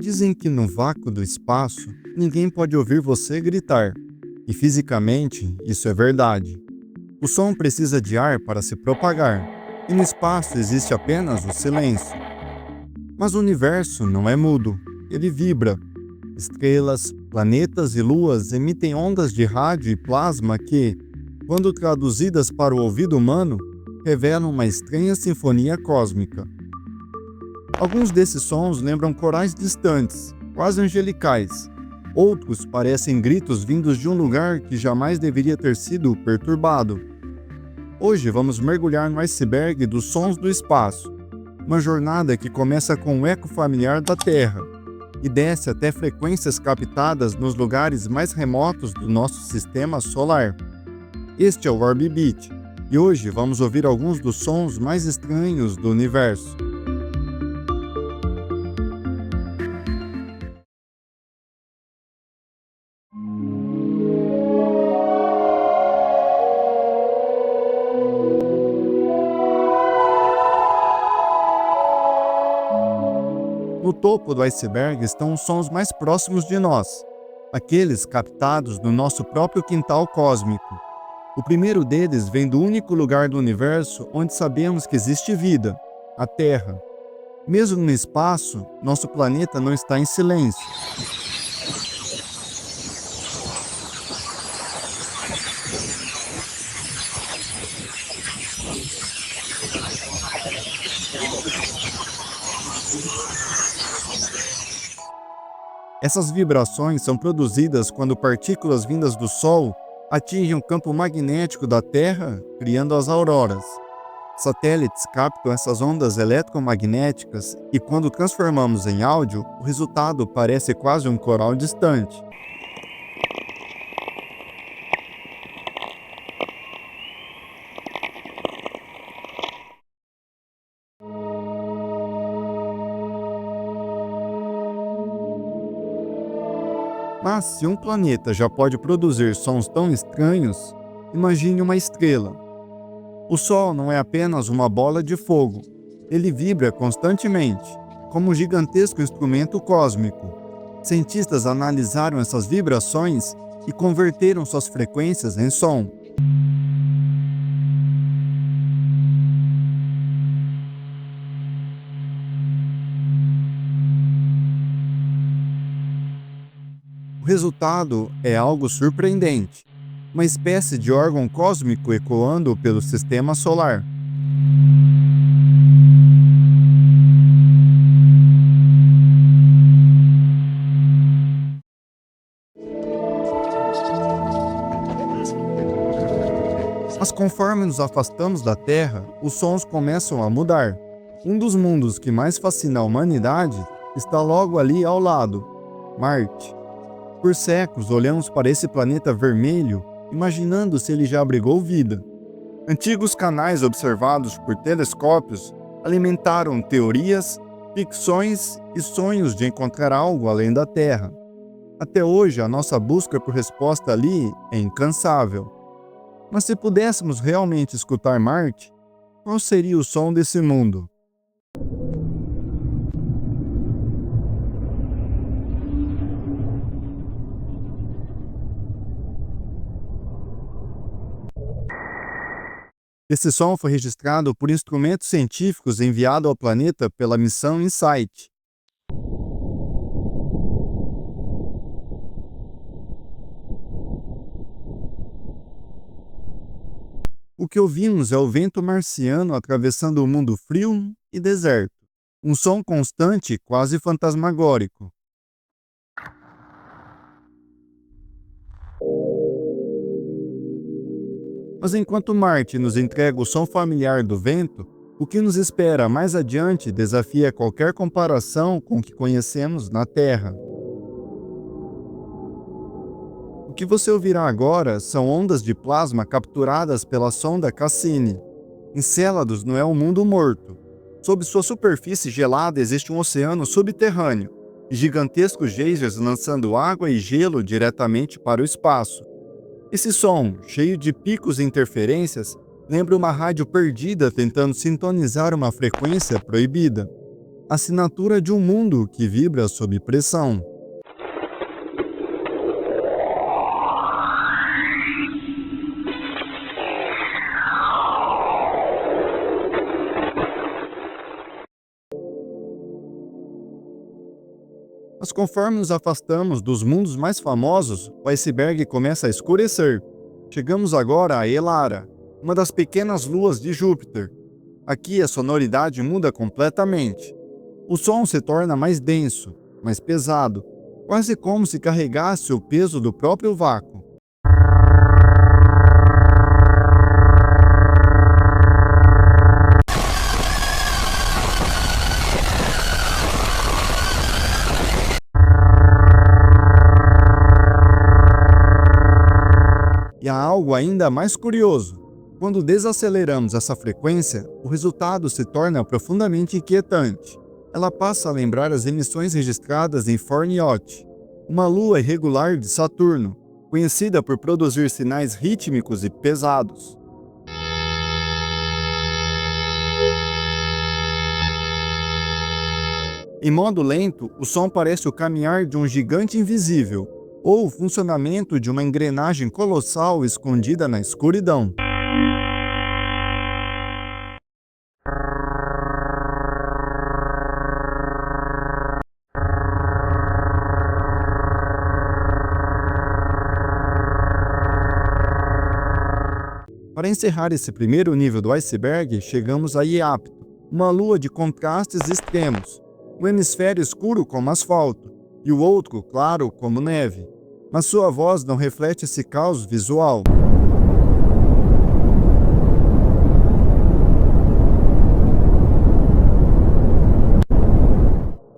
Dizem que no vácuo do espaço, ninguém pode ouvir você gritar. E fisicamente, isso é verdade. O som precisa de ar para se propagar, e no espaço existe apenas o silêncio. Mas o universo não é mudo, ele vibra. Estrelas, planetas e luas emitem ondas de rádio e plasma que, quando traduzidas para o ouvido humano, revelam uma estranha sinfonia cósmica. Alguns desses sons lembram corais distantes, quase angelicais. Outros parecem gritos vindos de um lugar que jamais deveria ter sido perturbado. Hoje vamos mergulhar no iceberg dos sons do espaço, uma jornada que começa com o eco familiar da Terra e desce até frequências captadas nos lugares mais remotos do nosso sistema solar. Este é o Orb Beat, e hoje vamos ouvir alguns dos sons mais estranhos do universo. No topo do iceberg estão os sons mais próximos de nós, aqueles captados no nosso próprio quintal cósmico. O primeiro deles vem do único lugar do universo onde sabemos que existe vida, a Terra. Mesmo no espaço, nosso planeta não está em silêncio. Essas vibrações são produzidas quando partículas vindas do Sol atingem o campo magnético da Terra, criando as auroras. Satélites captam essas ondas eletromagnéticas e, quando transformamos em áudio, o resultado parece quase um coral distante. Mas se um planeta já pode produzir sons tão estranhos, imagine uma estrela. O Sol não é apenas uma bola de fogo. Ele vibra constantemente, como um gigantesco instrumento cósmico. Cientistas analisaram essas vibrações e converteram suas frequências em som. O resultado é algo surpreendente, uma espécie de órgão cósmico ecoando pelo sistema solar. Mas conforme nos afastamos da Terra, os sons começam a mudar. Um dos mundos que mais fascina a humanidade está logo ali ao lado, Marte. Por séculos olhamos para esse planeta vermelho, imaginando se ele já abrigou vida. Antigos canais observados por telescópios alimentaram teorias, ficções e sonhos de encontrar algo além da Terra. Até hoje, a nossa busca por resposta ali é incansável. Mas se pudéssemos realmente escutar Marte, qual seria o som desse mundo? Esse som foi registrado por instrumentos científicos enviados ao planeta pela missão InSight. O que ouvimos é o vento marciano atravessando o mundo frio e deserto. Um som constante, quase fantasmagórico. Mas enquanto Marte nos entrega o som familiar do vento, o que nos espera mais adiante desafia qualquer comparação com o que conhecemos na Terra. O que você ouvirá agora são ondas de plasma capturadas pela sonda Cassini. Encélados não é um mundo morto. Sob sua superfície gelada existe um oceano subterrâneo, e gigantescos geysers lançando água e gelo diretamente para o espaço. Esse som, cheio de picos e interferências, Lembra uma rádio perdida tentando sintonizar uma frequência proibida. Assinatura de um mundo que vibra sob pressão. Mas conforme nos afastamos dos mundos mais famosos, o iceberg começa a escurecer. Chegamos agora a Elara, uma das pequenas luas de Júpiter. Aqui a sonoridade muda completamente. O som se torna mais denso, mais pesado, quase como se carregasse o peso do próprio vácuo. E há algo ainda mais curioso. Quando desaceleramos essa frequência, o resultado se torna profundamente inquietante. Ela passa a lembrar as emissões registradas em Forniot, uma lua irregular de Saturno, conhecida por produzir sinais rítmicos e pesados. Em modo lento, o som parece o caminhar de um gigante invisível, ou o funcionamento de uma engrenagem colossal escondida na escuridão. Para encerrar esse primeiro nível do iceberg, chegamos a Iapto, uma lua de contrastes extremos, um hemisfério escuro como asfalto e o outro claro como neve. Mas sua voz não reflete esse caos visual.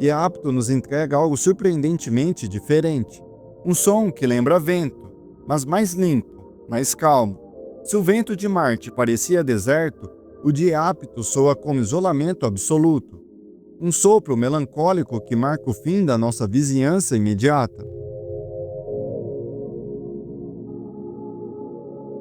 Iapto nos entrega algo surpreendentemente diferente. Um som que lembra vento, mas mais limpo, mais calmo. Se o vento de Marte parecia deserto, o de Iapto soa como isolamento absoluto. Um sopro melancólico que marca o fim da nossa vizinhança imediata.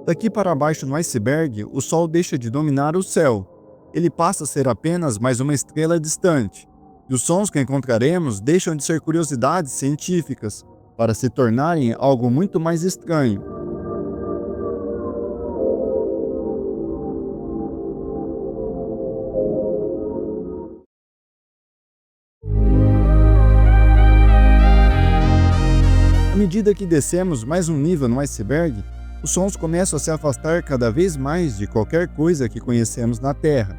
Daqui para baixo no iceberg, o Sol deixa de dominar o céu. Ele passa a ser apenas mais uma estrela distante. E os sons que encontraremos deixam de ser curiosidades científicas, para se tornarem algo muito mais estranho. À medida que descemos mais um nível no iceberg, os sons começam a se afastar cada vez mais de qualquer coisa que conhecemos na Terra.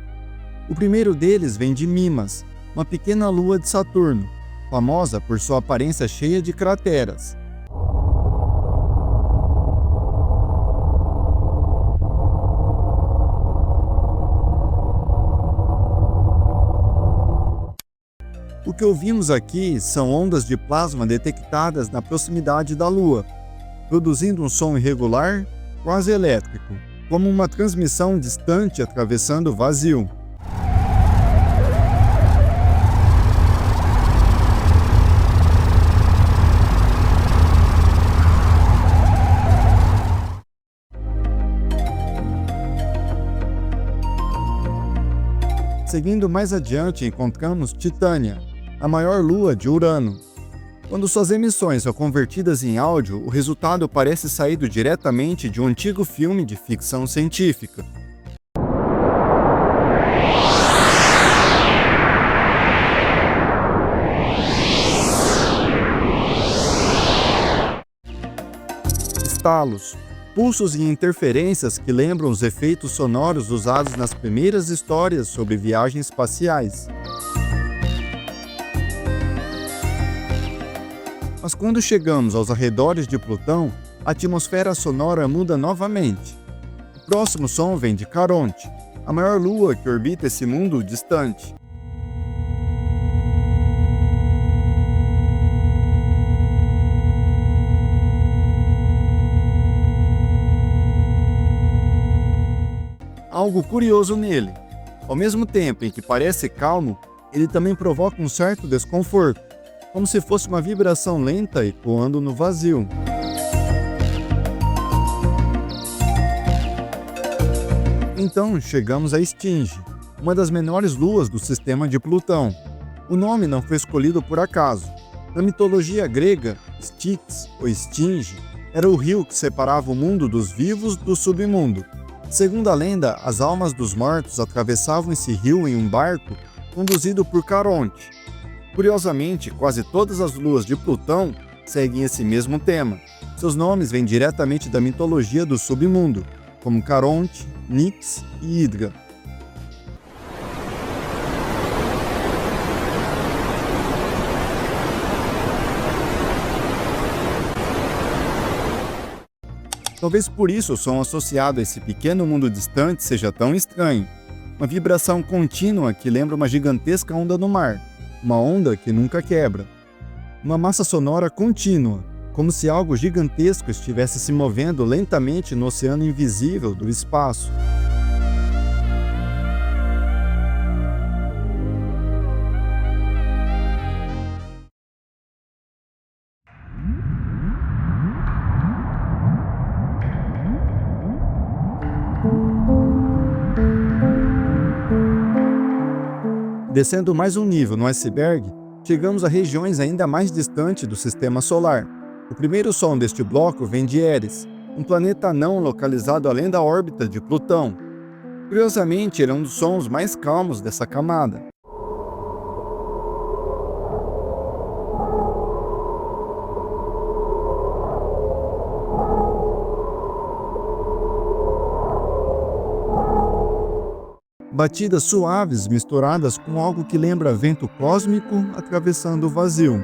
O primeiro deles vem de Mimas, uma pequena lua de Saturno, famosa por sua aparência cheia de crateras. O que ouvimos aqui são ondas de plasma detectadas na proximidade da Lua, produzindo um som irregular, quase elétrico, como uma transmissão distante atravessando o vazio. Seguindo mais adiante, encontramos Titânia, a maior lua de Urano. Quando suas emissões são convertidas em áudio, o resultado parece saído diretamente de um antigo filme de ficção científica. Estalos, pulsos e interferências que lembram os efeitos sonoros usados nas primeiras histórias sobre viagens espaciais. Mas quando chegamos aos arredores de Plutão, a atmosfera sonora muda novamente. O próximo som vem de Caronte, a maior lua que orbita esse mundo distante. Há algo curioso nele. Ao mesmo tempo em que parece calmo, ele também provoca um certo desconforto, como se fosse uma vibração lenta ecoando no vazio. Então chegamos a Esfinge, uma das menores luas do sistema de Plutão. O nome não foi escolhido por acaso. Na mitologia grega, Styx, ou Esfinge, era o rio que separava o mundo dos vivos do submundo. Segundo a lenda, as almas dos mortos atravessavam esse rio em um barco conduzido por Caronte. Curiosamente, quase todas as luas de Plutão seguem esse mesmo tema. Seus nomes vêm diretamente da mitologia do submundo, como Caronte, Nix e Hidra. Talvez por isso o som associado a esse pequeno mundo distante seja tão estranho. Uma vibração contínua que lembra uma gigantesca onda no mar, uma onda que nunca quebra. Uma massa sonora contínua, como se algo gigantesco estivesse se movendo lentamente no oceano invisível do espaço. Descendo mais um nível no iceberg, chegamos a regiões ainda mais distantes do Sistema Solar. O primeiro som deste bloco vem de Eris, um planeta anão localizado além da órbita de Plutão. Curiosamente, ele é um dos sons mais calmos dessa camada. Batidas suaves misturadas com algo que lembra vento cósmico atravessando o vazio.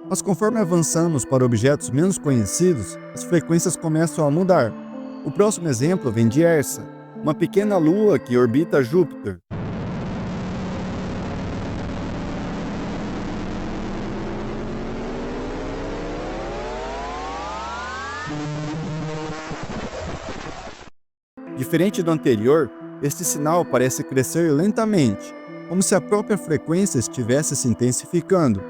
Mas conforme avançamos para objetos menos conhecidos, as frequências começam a mudar. O próximo exemplo vem de Ersa, uma pequena lua que orbita Júpiter. Diferente do anterior, este sinal parece crescer lentamente, como se a própria frequência estivesse se intensificando.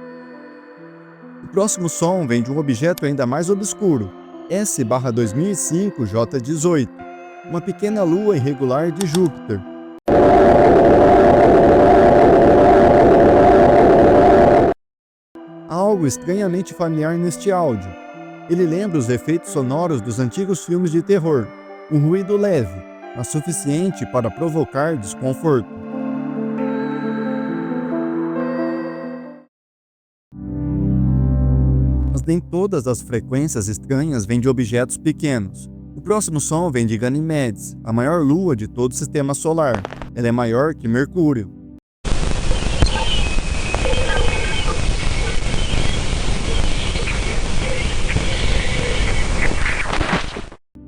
O próximo som vem de um objeto ainda mais obscuro, S/2005J18, uma pequena lua irregular de Júpiter. Há algo estranhamente familiar neste áudio. Ele lembra os efeitos sonoros dos antigos filmes de terror. Um ruído leve, mas suficiente para provocar desconforto. Mas nem todas as frequências estranhas vêm de objetos pequenos. O próximo som vem de Ganimedes, a maior lua de todo o Sistema Solar. Ela é maior que Mercúrio.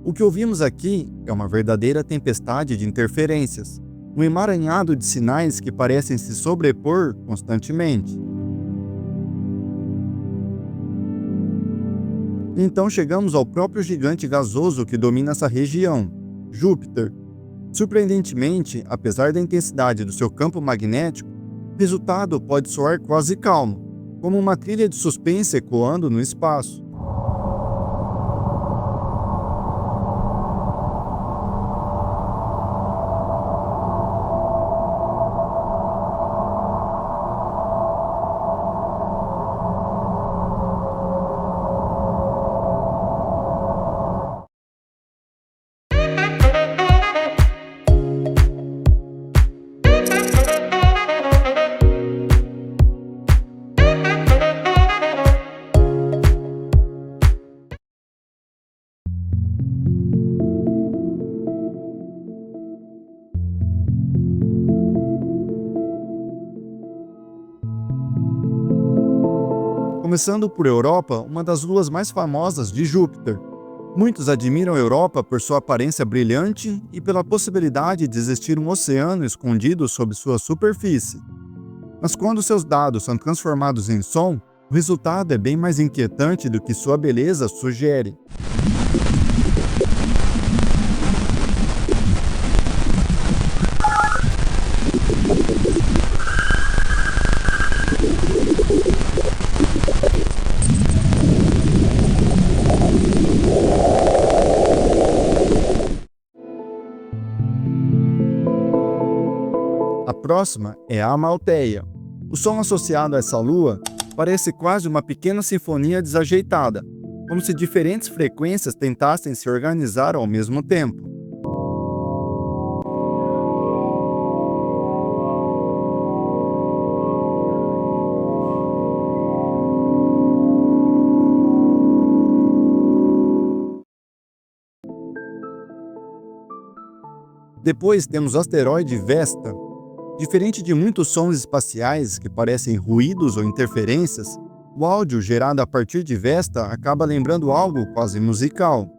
O que ouvimos aqui é uma verdadeira tempestade de interferências, um emaranhado de sinais que parecem se sobrepor constantemente. Então chegamos ao próprio gigante gasoso que domina essa região, Júpiter. Surpreendentemente, apesar da intensidade do seu campo magnético, o resultado pode soar quase calmo, como uma trilha de suspense ecoando no espaço. Começando por Europa, uma das luas mais famosas de Júpiter. Muitos admiram Europa por sua aparência brilhante e pela possibilidade de existir um oceano escondido sob sua superfície. Mas quando seus dados são transformados em som, o resultado é bem mais inquietante do que sua beleza sugere. próxima é a Amalteia. O som associado a essa lua parece quase uma pequena sinfonia desajeitada, como se diferentes frequências tentassem se organizar ao mesmo tempo. Depois temos o asteroide Vesta. Diferente de muitos sons espaciais que parecem ruídos ou interferências, o áudio gerado a partir de Vesta acaba lembrando algo quase musical.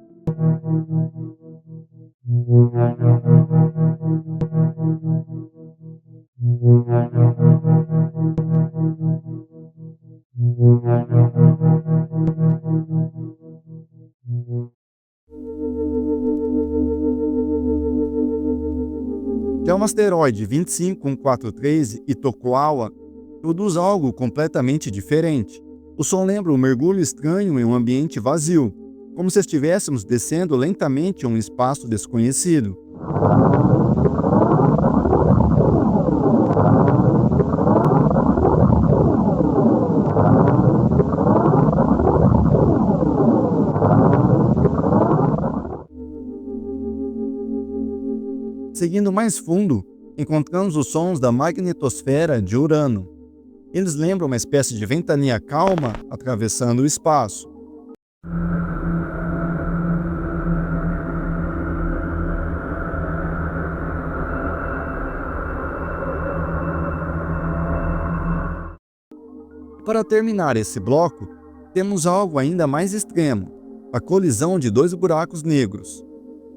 Já o asteroide 25143 e Tokugawa produz algo completamente diferente. O som lembra um mergulho estranho em um ambiente vazio, como se estivéssemos descendo lentamente em um espaço desconhecido. Seguindo mais fundo, encontramos os sons da magnetosfera de Urano. Eles lembram uma espécie de ventania calma atravessando o espaço. Para terminar esse bloco, temos algo ainda mais extremo: a colisão de dois buracos negros.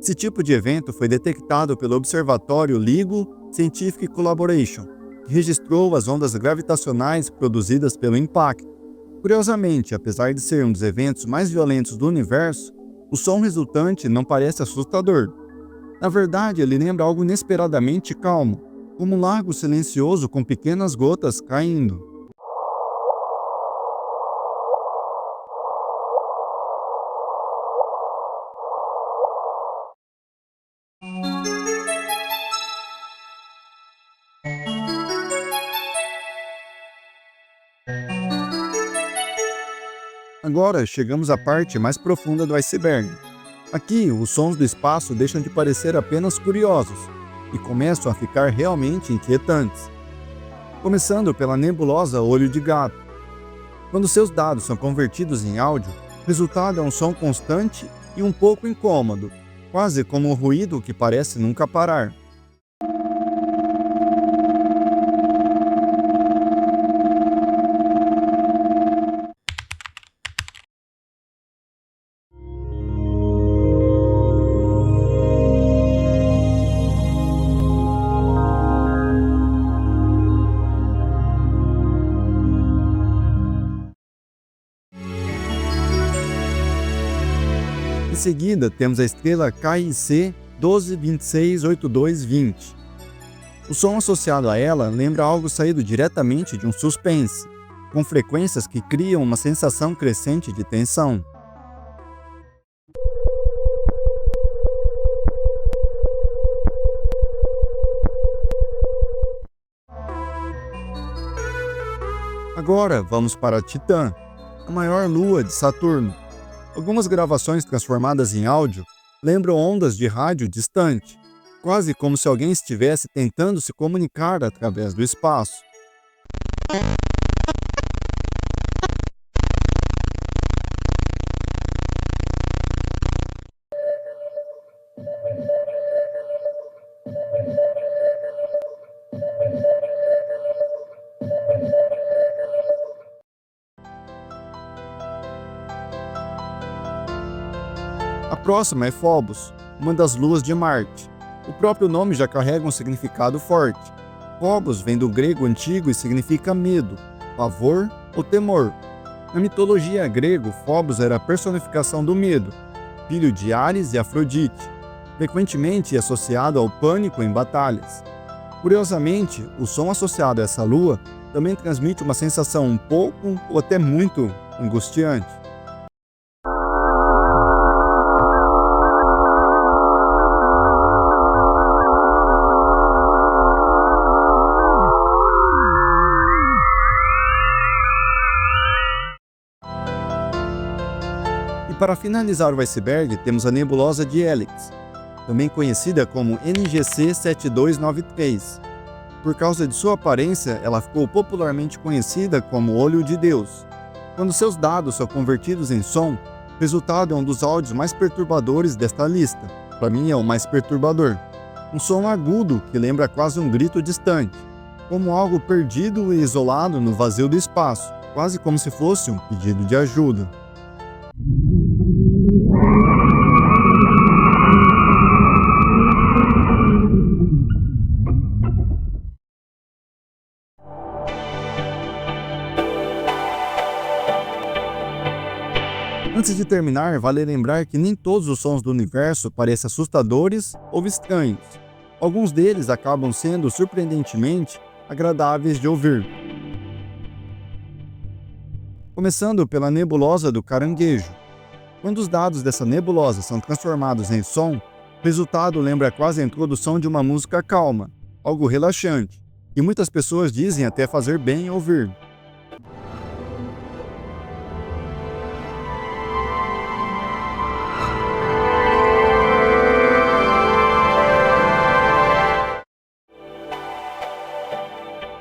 Esse tipo de evento foi detectado pelo Observatório LIGO Scientific Collaboration, que registrou as ondas gravitacionais produzidas pelo impacto. Curiosamente, apesar de ser um dos eventos mais violentos do universo, o som resultante não parece assustador. Na verdade, ele lembra algo inesperadamente calmo, como um lago silencioso com pequenas gotas caindo. Agora chegamos à parte mais profunda do iceberg. Aqui, os sons do espaço deixam de parecer apenas curiosos e começam a ficar realmente inquietantes. Começando pela nebulosa Olho de Gato. Quando seus dados são convertidos em áudio, o resultado é um som constante e um pouco incômodo, quase como um ruído que parece nunca parar. Em seguida, temos a estrela KIC 12268220. O som associado a ela lembra algo saído diretamente de um suspense, com frequências que criam uma sensação crescente de tensão. Agora vamos para Titã, a maior lua de Saturno. Algumas gravações transformadas em áudio lembram ondas de rádio distante, quase como se alguém estivesse tentando se comunicar através do espaço. A próxima é Phobos, uma das luas de Marte. O próprio nome já carrega um significado forte. Phobos vem do grego antigo e significa medo, pavor ou temor. Na mitologia grega, Phobos era a personificação do medo, filho de Ares e Afrodite, frequentemente associado ao pânico em batalhas. Curiosamente, o som associado a essa lua também transmite uma sensação um pouco ou até muito angustiante. para finalizar o iceberg, temos a nebulosa de Helix, também conhecida como NGC 7293. Por causa de sua aparência, ela ficou popularmente conhecida como Olho de Deus. Quando seus dados são convertidos em som, o resultado é um dos áudios mais perturbadores desta lista. Para mim é o mais perturbador. Um som agudo que lembra quase um grito distante, como algo perdido e isolado no vazio do espaço, quase como se fosse um pedido de ajuda. Antes de terminar, vale lembrar que nem todos os sons do universo parecem assustadores ou estranhos. Alguns deles acabam sendo surpreendentemente agradáveis de ouvir. Começando pela nebulosa do Caranguejo. Quando os dados dessa nebulosa são transformados em som, o resultado lembra quase a introdução de uma música calma, algo relaxante, e muitas pessoas dizem até fazer bem em ouvir.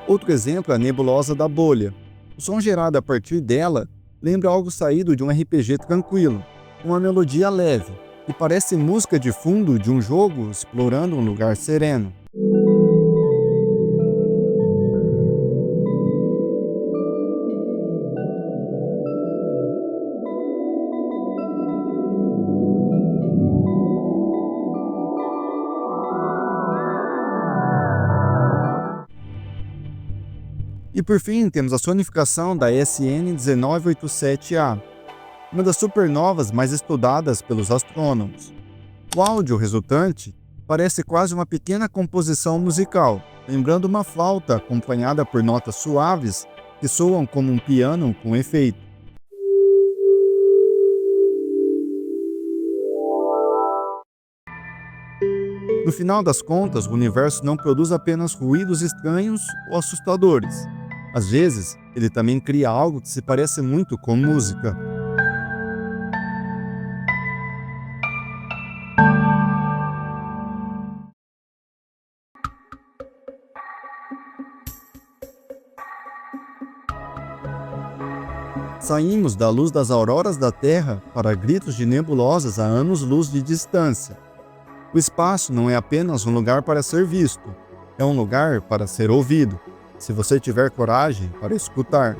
Outro exemplo é a nebulosa da bolha. O som gerado a partir dela lembra algo saído de um RPG tranquilo, com uma melodia leve, e parece música de fundo de um jogo explorando um lugar sereno. E por fim, temos a sonificação da SN 1987A, uma das supernovas mais estudadas pelos astrônomos. O áudio resultante parece quase uma pequena composição musical, lembrando uma flauta acompanhada por notas suaves que soam como um piano com efeito. No final das contas, o universo não produz apenas ruídos estranhos ou assustadores. Às vezes, ele também cria algo que se parece muito com música. Saímos da luz das auroras da Terra para gritos de nebulosas a anos-luz de distância. O espaço não é apenas um lugar para ser visto, é um lugar para ser ouvido, se você tiver coragem para escutar.